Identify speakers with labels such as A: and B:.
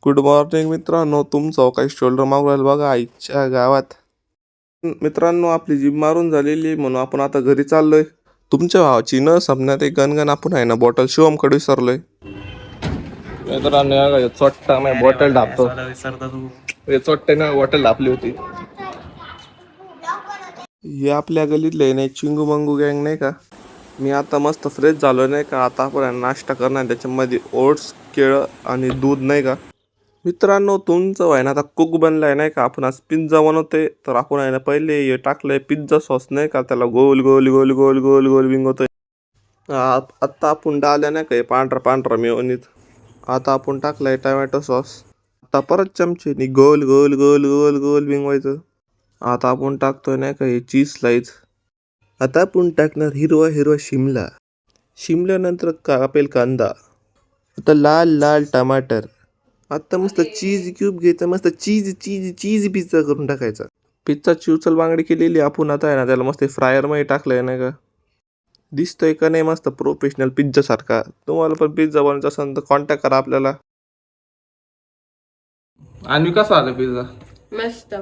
A: Good morning मित्रांनो. तुमचं काही शोल्डर मागवायला बघा आईच्या गावात. मित्रांनो, आपली जिम मारून झालेली आहे म्हणून आपण आता घरी चाललोय. तुमच्या भावाची न संपण्यात एक गणगण आपण आहे ना बॉटल शिवमकडे विसरलोय. मित्रांनो चोट्टा नाही बॉटल ढापतो. चोट्ट्याने बॉटल ढापली होती. हे आपल्या गलीतले नाही चिंगू मंगू गँग नाही का. मी आता मस्त फ्रेश झालो नाही का. आता आपण नाश्ता करणार, त्याच्यामध्ये ओट्स, केळं आणि दूध नाही का. मित्रांनो, तुमचं आहे ना आता कुक बनलाय नाही का. आपण आज पिझ्झा बनवतोय. तर आपण आहे ना पहिले हे टाकलंय पिझ्झा सॉस नाही का, त्याला गोल गोल गोल गोल गोल गोल विंगवतोय. आता आपण डाळल्या नाही का पांढरा पांढरा मेयोनीज. आता आपण टाकलाय टोमॅटो सॉस. आता परत चमचेनी गोल गोल गोल गोल गोल विंगवायचं. आता आपण टाकतोय नाही का हे चीज स्लाइस. आता आपण टाकणार हिरवा हिरवा शिमल्यानंतर कापेल कांदा. आता लाल लाल टमाटर. आता मस्त चीज क्यूब घ्यायचा, मस्त चीज चीज चीज पिझ्झा करून टाकायचा. पिझ्झाची उचल बांगडी केलेली आपण आता आहे ना त्याला मस्त फ्रायर मध्ये टाकलंय नाही का. दिसतोय का नाही मस्त प्रोफेशनल पिझ्झा सारखा. तुम्हाला पण पिझ्झा बनवायचा असेल तर कॉन्टॅक्ट करा आपल्याला. आणि कसा आला पिझ्झा?
B: मस्त.